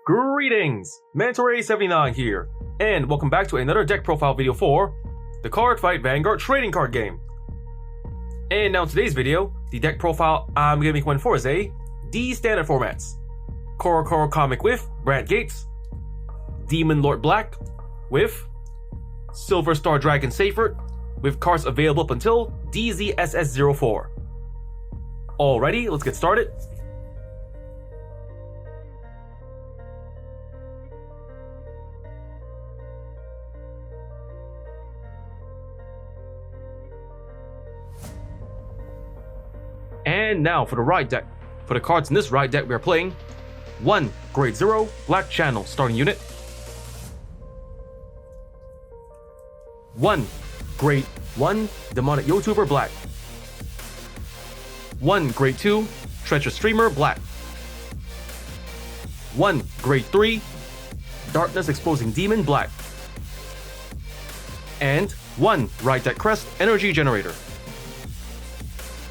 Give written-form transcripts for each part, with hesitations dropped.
Greetings! Mentor79 here, and welcome back to another deck profile video for the Cardfight Vanguard trading card game. And now in today's video, the deck profile I'm going to make one for is a D standard formats. CoroCoro comic with Brandt Gates, Demon Lord Black with Silver Star Dragon Seyfert, with cards available up until DZ-SS04. Alrighty, let's get started. And now for the ride deck. For the cards in this ride deck, we are playing 1 Grade 0 Black Channel starting unit, 1 Grade 1 Demonic YouTuber Black, 1 Grade 2 Treacher Streamer Black, 1 Grade 3 Darkness Exposing Demon Black, and 1 Ride Deck Crest Energy Generator.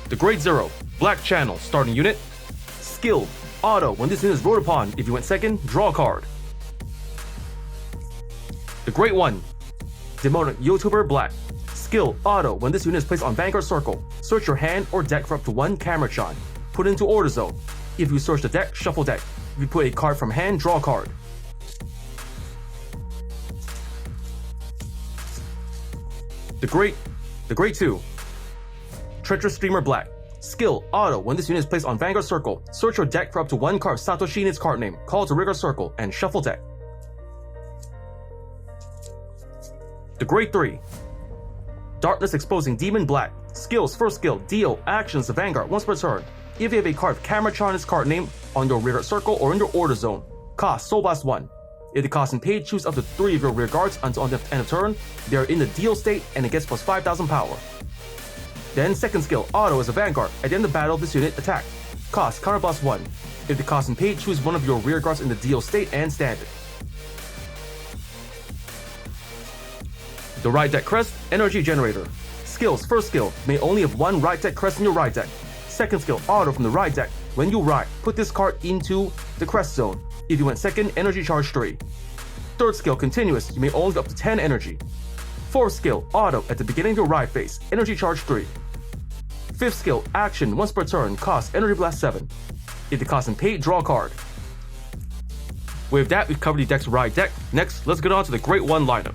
The Grade 0 Black Channel starting unit. Skill Auto. When this unit is ruled upon, if you went second, draw a card. The Grade 1 Demonic YouTuber Black. Skill Auto. When this unit is placed on Vanguard Circle, search your hand or deck for up to 1 camera shot. Put it into order zone. If you search the deck, shuffle deck. If you put a card from hand, draw a card. The Grade 2 Treacher Streamer Black. Skill Auto. When this unit is placed on Vanguard Circle, search your deck for up to 1 card Satoshi in its card name, call to Vanguard Circle, and shuffle deck. The Grade 3 Darkness Exposing Demon Black. Skills. First skill, deal actions to Vanguard once per turn. If you have a card of Camera in its card name on your rear guard circle or in your order zone, cost Soul Blast 1. If the cost and paid, choose up to 3 of your rear guards until on the end of turn. They are in the deal state and it gets plus 5,000 power. Then second skill, Auto as a Vanguard. At the end of battle, this unit attack. Cost Counter Blast 1. If the cost and paid, choose one of your rear guards in the deal state and standard. The Ride Deck Crest Energy Generator. Skills. First skill, may only have 1 Ride Deck Crest in your ride deck. Second skill, Auto from the ride deck. When you ride, put this card into the crest zone. If you went second, energy charge 3. Third skill, Continuous. You may only get up to 10 energy. Fourth skill, Auto. At the beginning of your ride phase, energy charge 3. Fifth skill, Action. Once per turn, cost Energy Blast 7. If the cost and paid, draw a card. With that, we've covered the deck's ride deck. Next, let's get on to the Grade 1 lineup.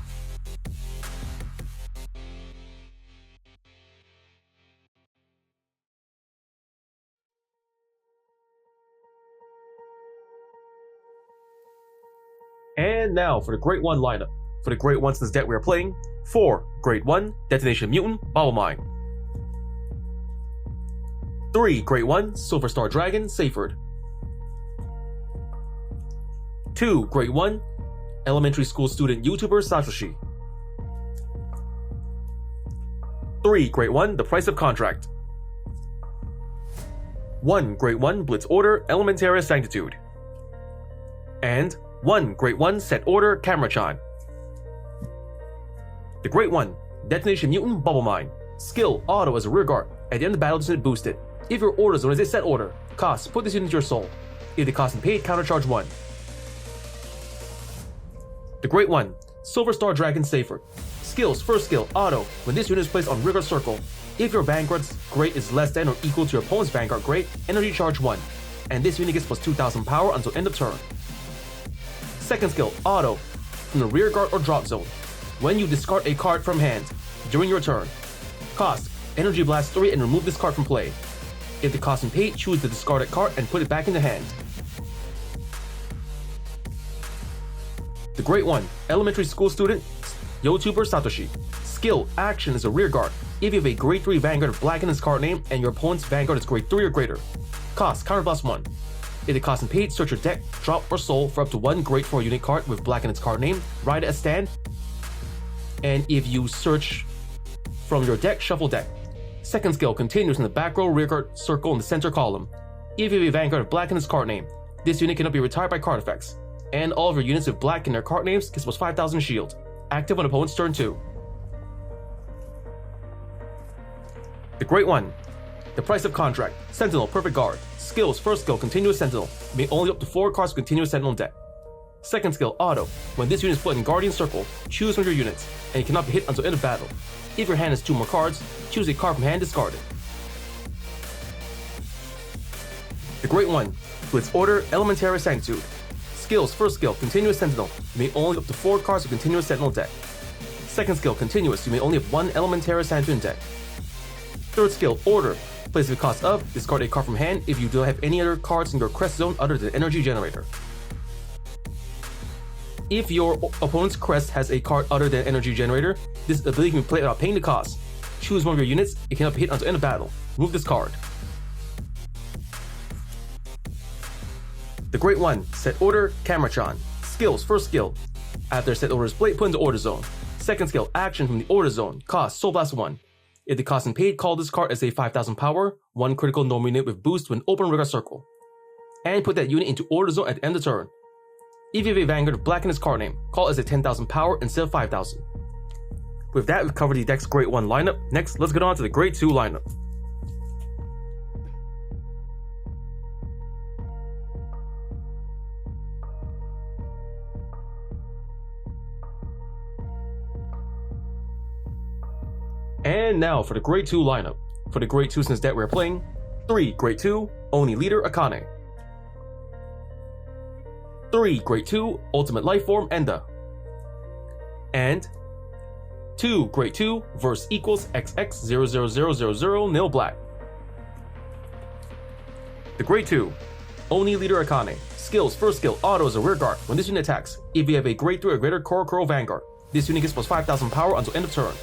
And now for the Grade 1 lineup. For the Grade 1s in this deck, we are playing 4 Grade 1 Detonation Mutant Bubble Mine, 3 Grade 1 Silver Star Dragon Seyfert, 2 Grade 1 Elementary School Student YouTuber Satoshi, 3 Grade 1 The Price of Contract, 1 Grade 1 Blitz Order Elementaria Sanctitude, and 1 Grade 1 Set Order Camera. The Grade 1 Detonation Mutant Bubble Mine. Skill Auto as a rear guard. At the end of the battle, this unit boosted. If your order zone is a set order, cost, put this unit into your soul. If the cost and paid, countercharge 1. The Grade 1 Silver Star Dragon Seyfert. Skills. First skill, Auto. When this unit is placed on rear guard circle, if your Vanguard's grade is less than or equal to your opponent's Vanguard grade, energy charge 1. And this unit gets plus 2,000 power until end of turn. Second skill, Auto. From the rear guard or drop zone. When you discard a card from hand during your turn, cost Energy Blast 3 and remove this card from play. If the cost and paid, choose the discarded card and put it back in the hand. The Grade 1 Elementary School Student YouTuber Satoshi. Skill Action is a rear guard. If you have a Grade 3 Vanguard of Black in its card name and your opponent's Vanguard is Grade 3 or greater, cost Counter Blast 1. If the cost and paid, search your deck, drop or soul for up to 1 Grade 4 unit card with Black in its card name, ride it as stand. And if you search from your deck, shuffle deck. Second skill, Continues in the back row rear guard circle in the center column. If you have a Vanguard of Black in its card name, this unit cannot be retired by card effects. And all of your units with Black in their card names gets plus 5,000 shield. Active on opponent's turn 2. The Grade 1 The Price of Contract. Sentinel, Perfect Guard. Skills, first skill, Continuous Sentinel. May only up to 4 cards with Continuous Sentinel deck. Second skill, Auto. When this unit is put in Guardian Circle, choose one of your units, and it cannot be hit until end of battle. If your hand has 2 more cards, choose a card from hand discarded. The Great One. Blitz Order, Elementary Sanctitude. Skills, first skill, Continuous Sentinel. You may only have up to 4 cards of Continuous Sentinel deck. Second skill, Continuous. You may only have 1 Elementary Sanctuary in deck. Third skill, Order. Place the cost of, discard a card from hand if you don't have any other cards in your crest zone other than Energy Generator. If your opponent's crest has a card other than Energy Generator, this ability can be played without paying the cost. Choose one of your units, it cannot be hit until end of battle. Remove this card. The Great One. Set Order, Camerachan. Skills, first skill. After set order is played, put into Order Zone. Second skill, action from the Order Zone. Cost, Soul Blast 1. If the cost and paid, call this card as a 5000 power, 1 critical normal unit with boost to an open regular circle. And put that unit into Order Zone at the end of the turn. If you have a Vanguard of Black in its card name, call it as a 10,000 power instead of 5,000. With that, we've covered the deck's Great One lineup. Next, let's get on to the Great 2 lineup. And now for the Great 2 lineup. For the Great 2 since that we're playing, 3 Great 2, Oni Leader Akane. 3 Great 2, Ultimate Lifeform Enda. And 2 Great 2, Verse equals XX00000 Nil Black. The Great 2, Oni Leader Akane. Skills, first skill, Auto is a rear guard. When this unit attacks, if you have a Great 3 or greater CoroCoro Vanguard, this unit gets plus 5,000 power until end of turn.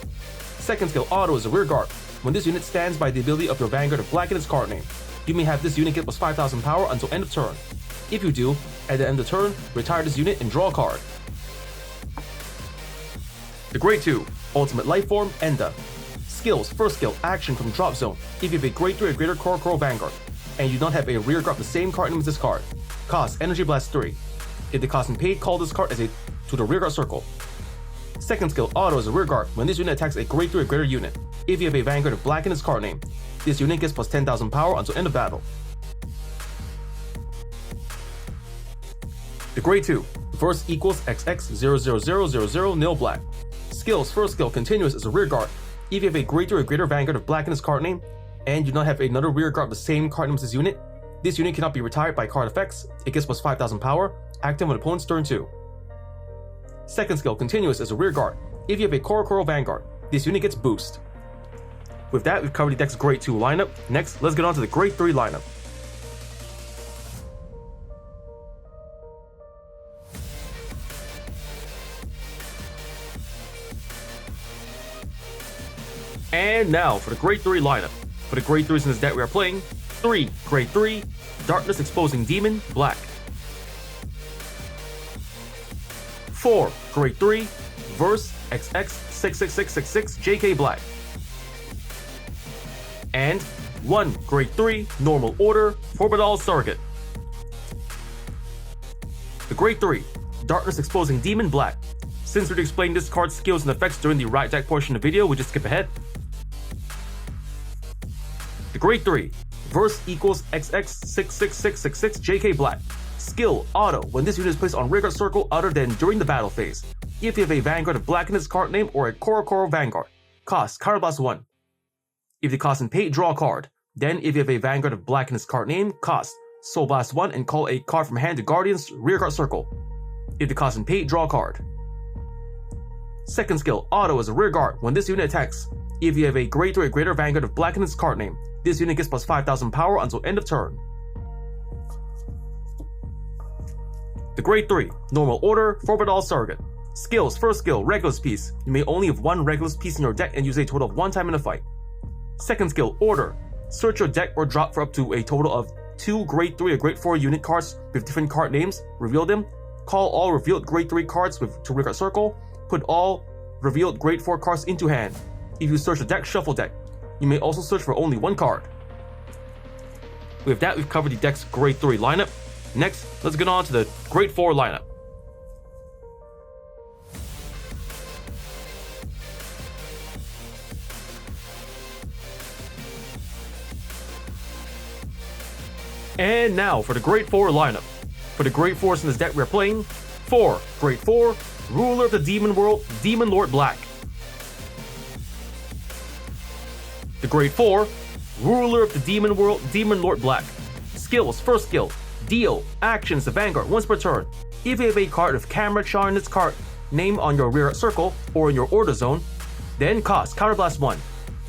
Second skill, Auto is a rear guard. When this unit stands by the ability of your Vanguard to blacken its card name, you may have this unit get plus 5,000 power until end of turn. If you do, at the end of the turn, retire this unit and draw a card. The Great 2, Ultimate Lifeform Enda. Skills, first skill, action from Drop Zone. If you have a Great 3 or greater CoroCoro Vanguard, and you don't have a rear guard of the same card name as this card, cost Energy Blast 3. If the cost and paid, call this card as a to the rear guard circle. Second skill, Auto is a rear guard. When this unit attacks a Great 3 or greater unit, if you have a Vanguard of Black in its card name, this unit gets plus 10,000 power until end of battle. The Great 2, Verse equals XX00000 Nil Black. Skills, first skill, Continuous is a rear guard. If you have a Great 3 or greater Vanguard of Black in its card name, and you do not have another rear guard of the same card name as this unit cannot be retired by card effects. It gets plus 5,000 power, active on opponent's turn 2. Second skill, Continuous is a rear guard. If you have a CoroCoro Vanguard, this unit gets boost. With that, we've covered the deck's Great 2 lineup. Next, let's get on to the Great 3 lineup. And now for the Great 3 lineup. For the Great 3s in this deck we are playing, 3 Great 3, Darkness Exposing Demon, Black. 4 Great 3, Verse XX66666 JK Black. And 1 Great 3, Normal Order, Forbidal Surrogate. The Great 3, Darkness Exposing Demon, Black. Since we explained this card's skills and effects during the right deck portion of the video, we just skip ahead. The Great 3, Verse equals XX66666 JK Black. Skill, Auto. When this unit is placed on rear circle other than during the battle phase. If you have a Vanguard of Black in its card name or a CoroCoro Vanguard, cost Card Blast 1. If the cost and pay, draw a card. Then if you have a Vanguard of Black in its card name, cost Soul Blast 1 and call a card from hand to Guardian's rear guard circle. If the cost and pay, draw a card. Second skill, Auto is a rear guard. When this unit attacks, if you have a Great 3 or greater Vanguard of Black in its card name, this unit gets plus 5,000 power until end of turn. The Great 3, Normal Order, Forbidal Surrogate. Skills, first skill, Regulus Piece. You may only have 1 Regulus Piece in your deck and use a total of 1 time in a fight. Second skill, Order. Search your deck or drop for up to a total of 2 Great 3 or Great 4 unit cards with different card names, reveal them, call all revealed Great 3 cards to rear guard circle, put all revealed Great 4 cards into hand. If you search the deck, shuffle deck. You may also search for only 1 card. With that, we've covered the deck's Great 3 lineup. Next, let's get on to the Great 4 lineup. And now for the Great 4 lineup. For the Great 4s in this deck we're playing, 4. Grade 4, Ruler of the Demon World, Demon Lord Black. The Grade 4, Ruler of the Demon World, Demon Lord Black. Skills. First skill, deal actions to Vanguard once per turn. If you have a card with camera shot in its card name on your rear circle or in your order zone, then cost Counterblast 1.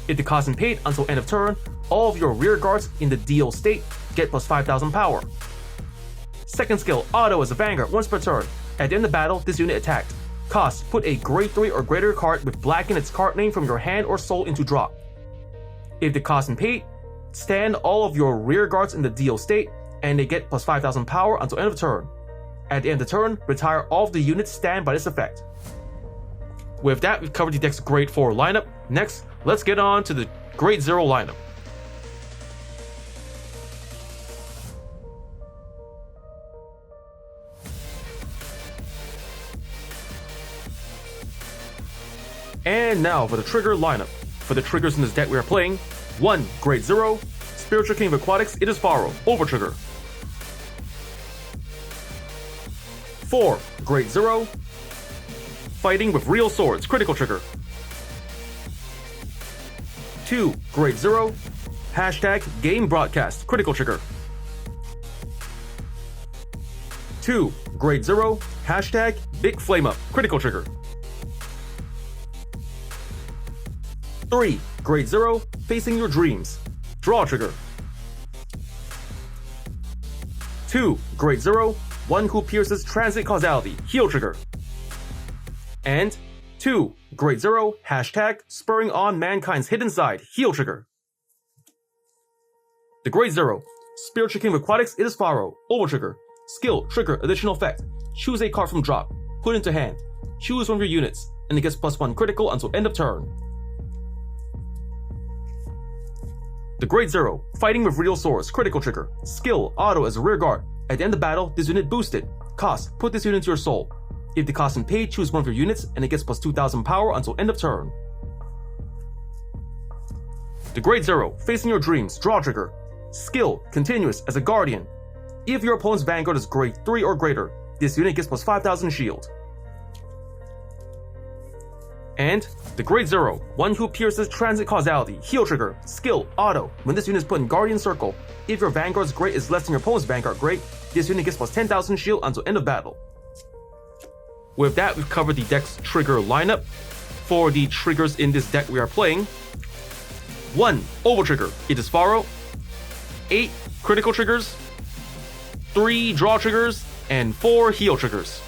If the cost isn't paid until end of turn, all of your rear guards in the deal state get plus 5,000 power. Second skill, auto as a Vanguard once per turn. At the end of battle, this unit attacked. Cost, put a grade 3 or greater card with black in its card name from your hand or soul into drop. If the cost isn't paid, stand all of your rear guards in the deal state and they get plus 5,000 power until end of turn. At the end of the turn, retire all of the units stand by this effect. With that, we've covered the deck's Grade 4 lineup. Next, let's get on to the Grade 0 lineup. And now for the trigger lineup. For the triggers in this deck we are playing: 1. Grade 0, Spiritual King of Aquatics, it is Faro, over trigger. 4. Grade 0, Fighting with Real Swords, critical trigger. 2. Grade 0, #Game Broadcast, critical trigger. 2. Grade 0, #Big Flame Up, critical trigger. 3. Grade 0, Facing Your Dreams, draw trigger. 2. Grade 0, One Who Pierces Transit Causality, heal trigger. And 2. Grade 0, #Spurring On Mankind's Hidden Side, heal trigger. The Grade 0, Spiritual King of Aquatics, it is Faro, over trigger. Skill, trigger, additional effect. Choose a card from drop, put into hand. Choose one of your units, and it gets +1 critical until end of turn. The Grade 0, Fighting with Real Swords, critical trigger. Skill, auto as a rear guard. At the end of battle, this unit boosted. Cost, put this unit into your soul. If the cost isn't paid, choose one of your units, and it gets plus 2,000 power until end of turn. The Grade 0, Facing Your Dreams, draw trigger. Skill, continuous as a guardian. If your opponent's Vanguard is Grade 3 or greater, this unit gets plus 5,000 shield. And the Grade 0, One Who Pierces Transit Causality, heal trigger. Skill, auto. When this unit is put in Guardian Circle, if your Vanguard's grade is less than your opponent's Vanguard grade, this unit gets plus 10,000 shield until end of battle. With that, we've covered the deck's trigger lineup. For the triggers in this deck we are playing: 1. Over trigger, it is Faro. 8. Critical triggers. 3. Draw triggers. And 4. Heal triggers.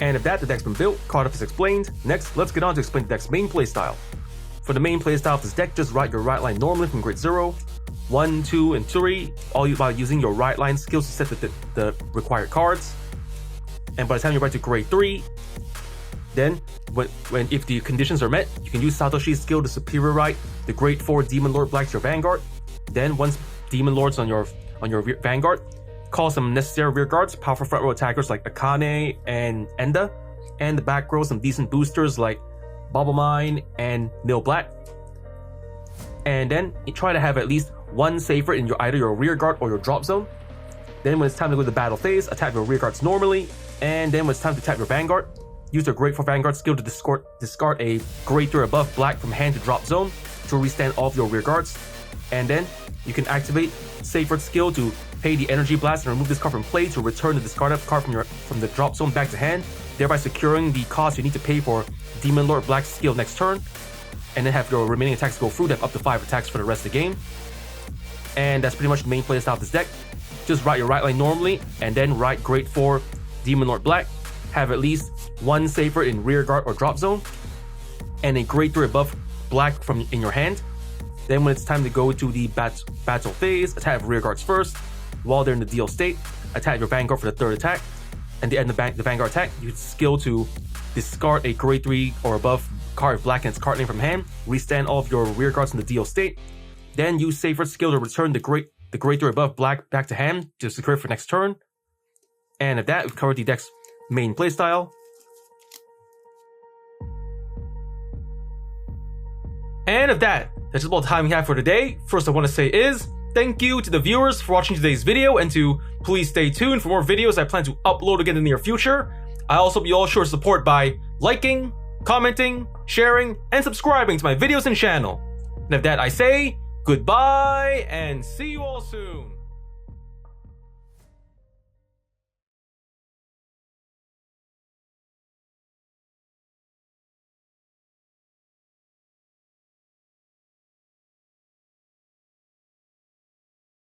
And if that, the deck's been built, Cardfight is explained. Next, let's get on to explain the deck's main playstyle. For the main playstyle of this deck, just write your right line normally from Grade 0, 1, 2, and 3, all by using your right line skills to set the required cards. And by the time you write to Grade 3, then if the conditions are met, you can use Satoshi's skill to superior write the Grade 4 Demon Lord Black to your Vanguard. Then once Demon Lord's on your Vanguard, call some necessary rear guards, powerful front row attackers like Akane and Enda, and the back row some decent boosters like Bubble Mine and Nil Black. And then you try to have at least one Seyfert in either your rear guard or your drop zone. Then when it's time to go to the battle phase, attack your rear guards normally, and then when it's time to attack your Vanguard, use your Grade 4 Vanguard skill to discard a Grade 3 above black from hand to drop zone to restand all of your rear guards. And then you can activate Seyfert's skill to pay the energy blast and remove this card from play to return the discarded card from the drop zone back to hand, thereby securing the cost you need to pay for Demon Lord Black's skill next turn. And then have your remaining attacks go through, have up to 5 attacks for the rest of the game. And that's pretty much the main playstyle of this deck. Just write your right line normally, and then write Grade 4 Demon Lord Black. Have at least one Seyfert in rear guard or drop zone, and a Grade 3 above black in your hand. Then when it's time to go to the battle phase, attack rear guards first. While they're in the deal state, attack your Vanguard for the 3rd attack. And at the end of the Vanguard attack, you skill to discard a Grade 3 or above card with black and its card name from hand, restand all of your rear guards in the deal state. Then use Seyfert's skill to return the Grade 3 above black back to hand to secure it for next turn. And at that, we've covered the deck's main playstyle. And of that, that's just about the time we have for today. First I want to say is, thank you to the viewers for watching today's video, and to please stay tuned for more videos I plan to upload again in the near future. I also hope you all show support by liking, commenting, sharing, and subscribing to my videos and channel. And of that I say, goodbye and see you all soon.